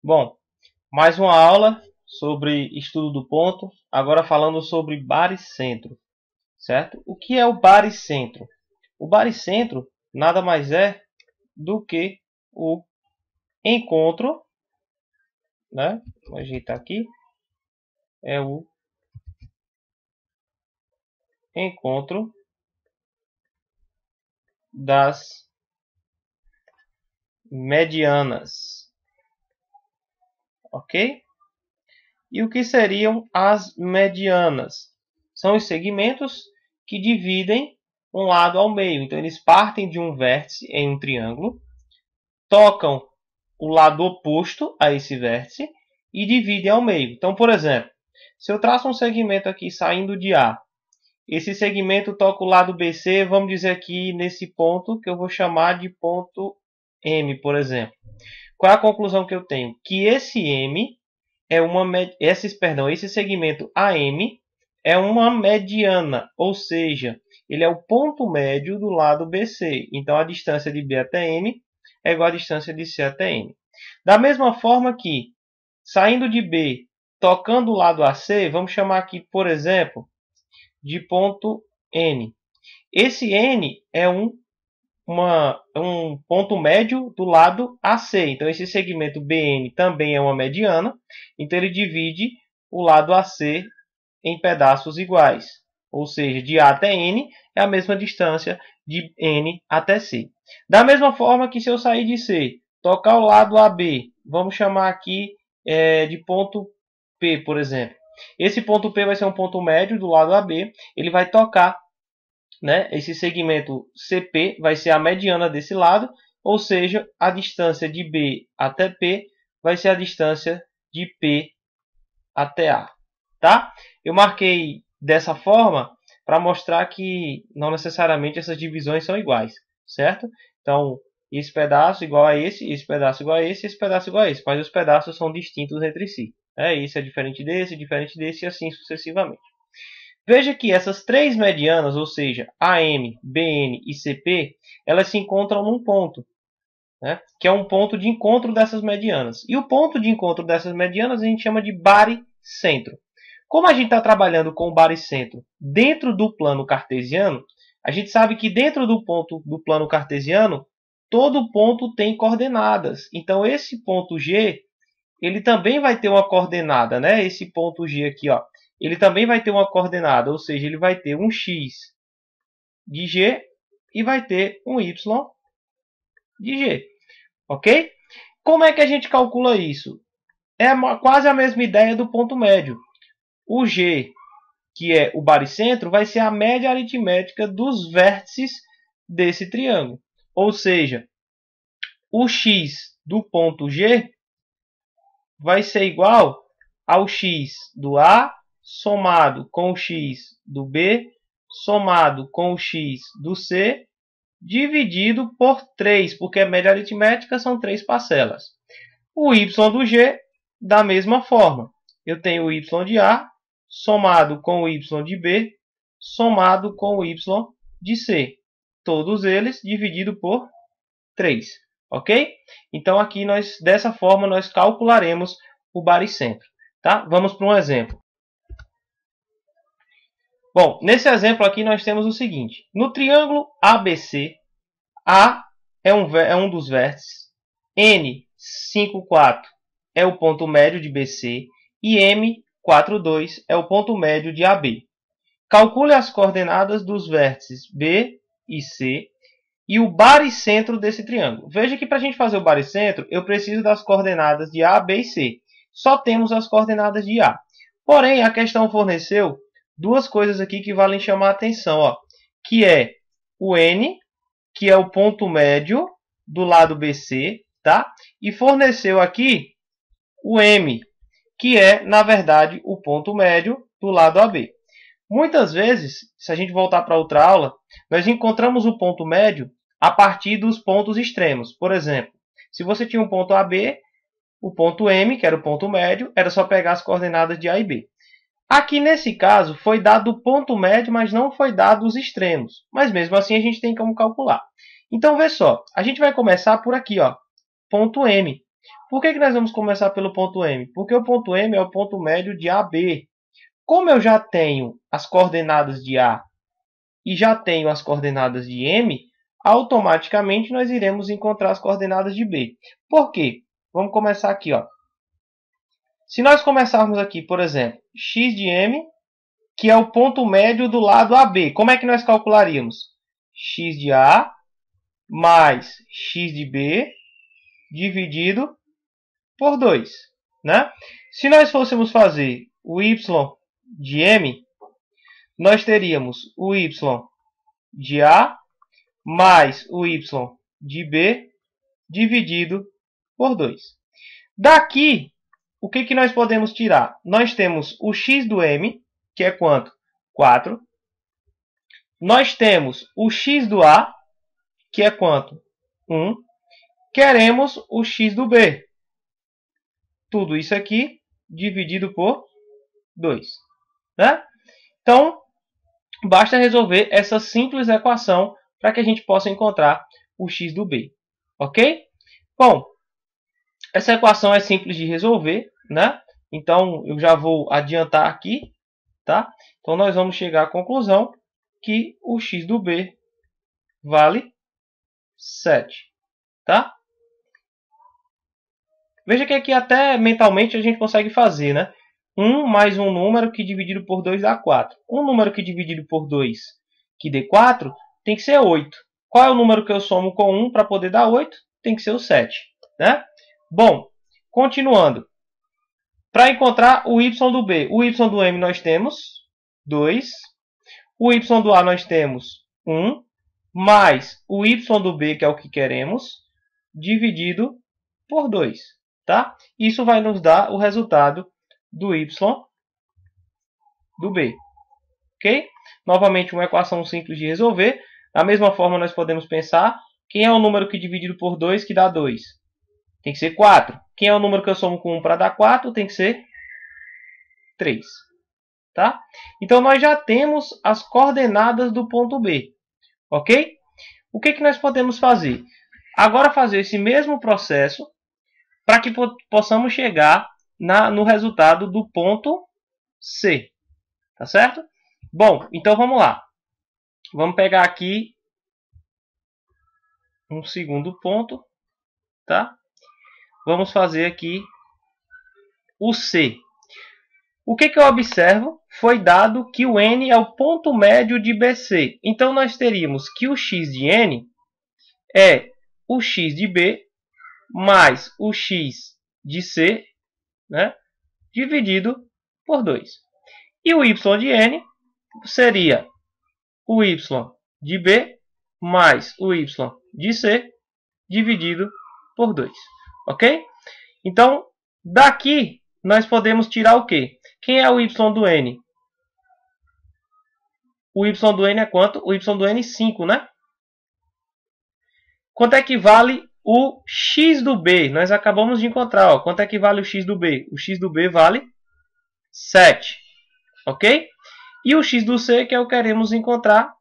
Bom, mais uma aula sobre estudo do ponto, agora falando sobre baricentro, certo? O que é o baricentro? O baricentro nada mais é do que o encontro, né? Vou ajeitar aqui, é o encontro das medianas, ok? E o que seriam as medianas? São os segmentos que dividem um lado ao meio. Então, eles partem de um vértice em um triângulo, tocam o lado oposto a esse vértice e dividem ao meio. Então, por exemplo, se eu traço um segmento aqui saindo de A, esse segmento toca o lado BC, vamos dizer aqui nesse ponto que eu vou chamar de ponto M, por exemplo. Qual é a conclusão que eu tenho? Que esse M é esse segmento AM é uma mediana, ou seja, ele é o ponto médio do lado BC. Então a distância de B até M é igual à distância de C até M. Da mesma forma que, saindo de B, tocando o lado AC, vamos chamar aqui, por exemplo, de ponto N. Esse N é um ponto médio do lado AC. Então, esse segmento BN também é uma mediana. Então, ele divide o lado AC em pedaços iguais. Ou seja, de A até N é a mesma distância de N até C. Da mesma forma que se eu sair de C, tocar o lado AB, vamos chamar aqui de ponto P, por exemplo. Esse ponto P vai ser um ponto médio do lado AB. Ele vai tocar, né? Esse segmento CP vai ser a mediana desse lado, ou seja, a distância de B até P vai ser a distância de P até A. Tá? Eu marquei dessa forma para mostrar que não necessariamente essas divisões são iguais, certo? Então, esse pedaço igual a esse pedaço igual a esse pedaço igual a esse, mas os pedaços são distintos entre si. Esse é diferente desse e assim sucessivamente. Veja que essas três medianas, ou seja, AM, BN e CP, elas se encontram num ponto, né? Que é um ponto de encontro dessas medianas. E o ponto de encontro dessas medianas a gente chama de baricentro. Como a gente está trabalhando com o baricentro dentro do plano cartesiano, a gente sabe que dentro do ponto do plano cartesiano, todo ponto tem coordenadas. Então, esse ponto G, ele também vai ter uma coordenada, né? Esse ponto G aqui, ó, ele também vai ter uma coordenada, ou seja, ele vai ter um x de G e vai ter um y de G. Ok? Como é que a gente calcula isso? É quase a mesma ideia do ponto médio. O G, que é o baricentro, vai ser a média aritmética dos vértices desse triângulo. Ou seja, o x do ponto G vai ser igual ao x do A somado com o x do B somado com o x do C dividido por 3, porque a média aritmética são 3 parcelas. O y do G, da mesma forma. Eu tenho o y de A somado com o y de B somado com o y de C. Todos eles dividido por 3. Ok? Então, aqui dessa forma, nós calcularemos o baricentro. Tá? Vamos para um exemplo. Bom, nesse exemplo aqui nós temos o seguinte. No triângulo ABC, A é um dos vértices, N, 5, 4 é o ponto médio de BC e M, 4, 2 é o ponto médio de AB. Calcule as coordenadas dos vértices B e C e o baricentro desse triângulo. Veja que para a gente fazer o baricentro, eu preciso das coordenadas de A, B e C. Só temos as coordenadas de A. Porém, a questão forneceu duas coisas aqui que valem chamar a atenção, ó, que é o N, que é o ponto médio do lado BC, tá? E forneceu aqui o M, que é, na verdade, o ponto médio do lado AB. Muitas vezes, se a gente voltar para outra aula, nós encontramos o ponto médio a partir dos pontos extremos. Por exemplo, se você tinha um ponto AB, o ponto M, que era o ponto médio, era só pegar as coordenadas de A e B. Aqui, nesse caso, foi dado o ponto médio, mas não foi dado os extremos. Mas, mesmo assim, a gente tem como calcular. Então, vê só. A gente vai começar por aqui, ó, ponto M. Por que nós vamos começar pelo ponto M? Porque o ponto M é o ponto médio de AB. Como eu já tenho as coordenadas de A e já tenho as coordenadas de M, automaticamente nós iremos encontrar as coordenadas de B. Por quê? Vamos começar aqui, ó. Se nós começarmos aqui, por exemplo, x de M, que é o ponto médio do lado AB, como é que nós calcularíamos? X de A mais x de B dividido por 2. Né? Se nós fôssemos fazer o y de M, nós teríamos o y de A mais o y de B dividido por 2. Daqui, o que nós podemos tirar? Nós temos o x do M, que é quanto? 4. Nós temos o x do A, que é quanto? 1. Queremos o x do B. Tudo isso aqui dividido por 2. Né? Então, basta resolver essa simples equação para que a gente possa encontrar o x do B. Ok? Bom, essa equação é simples de resolver, né? Então, eu já vou adiantar aqui, tá? Então, nós vamos chegar à conclusão que o x do B vale 7, tá? Veja que aqui até mentalmente a gente consegue fazer, né? 1 mais um número que dividido por 2 dá 4. Um número que dividido por 2 que dê 4 tem que ser 8. Qual é o número que eu somo com 1 para poder dar 8? Tem que ser o 7, né? Bom, continuando. Para encontrar o y do B, o y do M nós temos 2. O y do A nós temos 1. Mais o y do B, que é o que queremos, dividido por 2. Tá? Isso vai nos dar o resultado do y do B. Ok? Novamente, uma equação simples de resolver. Da mesma forma, nós podemos pensar quem é o número que dividido por 2 que dá 2? Tem que ser 4. Quem é o número que eu somo com 1 para dar 4? Tem que ser 3. Tá? Então, nós já temos as coordenadas do ponto B. Ok? O que nós podemos fazer? Agora, fazer esse mesmo processo para que possamos chegar no resultado do ponto C. Tá certo? Bom, então vamos lá. Vamos pegar aqui um segundo ponto. Tá? Vamos fazer aqui o C. O que eu observo? Foi dado que o N é o ponto médio de BC. Então, nós teríamos que o x de N é o x de B mais o x de C, né, dividido por 2. E o y de N seria o y de B mais o y de C dividido por 2. Ok? Então, daqui nós podemos tirar o quê? Quem é o y do N? O y do N é quanto? O y do N é 5, né? Quanto é que vale o x do B? Nós acabamos de encontrar. Ó. Quanto é que vale o x do B? O x do B vale 7. Ok? E o x do C, que é o que queremos encontrar,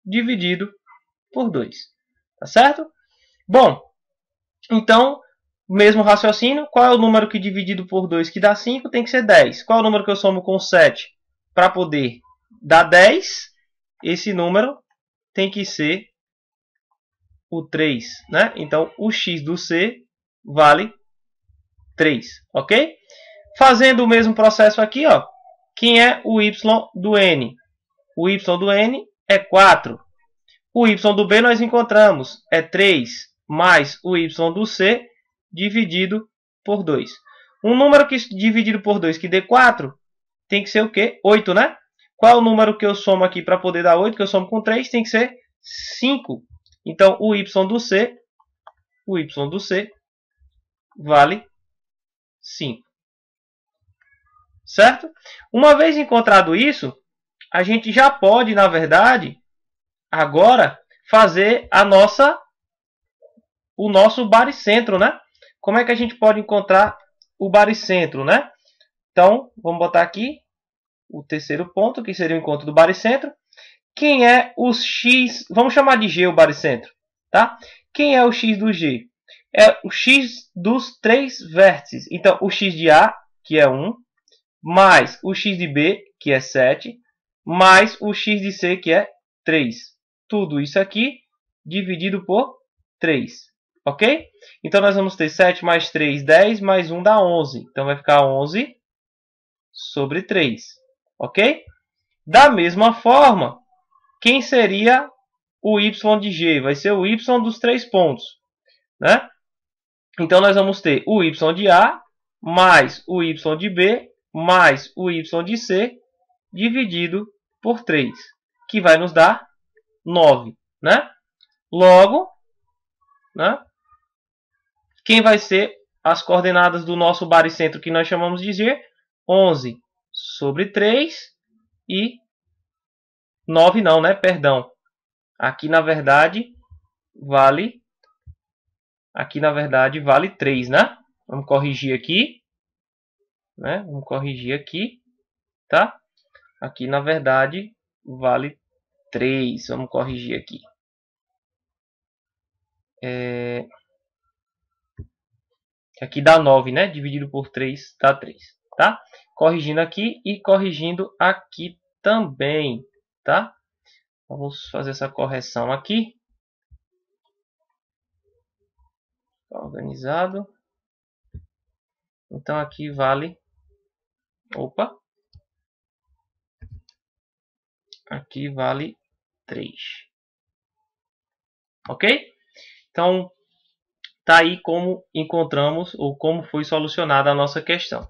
dividido por 2. Tá certo? Bom, então, mesmo raciocínio. Qual é o número que dividido por 2 que dá 5? Tem que ser 10. Qual é o número que eu somo com 7 para poder dar 10? Esse número tem que ser o 3, né? Então, o x do C vale 3, ok? Fazendo o mesmo processo aqui, ó. Quem é o y do N? O y do N é 4. O y do B nós encontramos, é 3, mais o y do C dividido por 2. Um número que dividido por 2 que dê 4, tem que ser o quê? 8, né? Qual é o número que eu somo aqui para poder dar 8? Que eu somo com 3, tem que ser 5. Então, o y do C vale 5. Certo? Uma vez encontrado isso, a gente já pode, na verdade, agora fazer o nosso baricentro, né? Como é que a gente pode encontrar o baricentro, né? Então, vamos botar aqui o terceiro ponto, que seria o encontro do baricentro. Quem é os x? Vamos chamar de G o baricentro, tá? Quem é o x do G? é o x dos 3 vértices. Então, o x de A, que é 1, mais o x de B, que é 7, mais o x de C, que é 3. Tudo isso aqui dividido por 3. Ok? Então, nós vamos ter 7 mais 3, 10, mais 1 dá 11. Então, vai ficar 11 sobre 3. Ok? Da mesma forma, quem seria o y de g? Vai ser o y dos 3 pontos. Né? Então, nós vamos ter o y de A mais o y de B mais o y de C dividido por 3, que vai nos dar 9. Né? Logo, né? Quem vai ser as coordenadas do nosso baricentro que nós chamamos de G? 11 sobre 3 e 9 não, né? Perdão. Aqui na verdade vale 3, né? Vamos corrigir aqui, né? Vamos corrigir aqui, tá? Aqui na verdade vale 3. Vamos corrigir aqui. Aqui dá 9, né? Dividido por 3 dá 3, tá? Corrigindo aqui e corrigindo aqui também, tá? Vamos fazer essa correção aqui. Organizado. Então aqui vale... Opa! Aqui vale 3. Ok? Então, tá aí como encontramos ou como foi solucionada a nossa questão.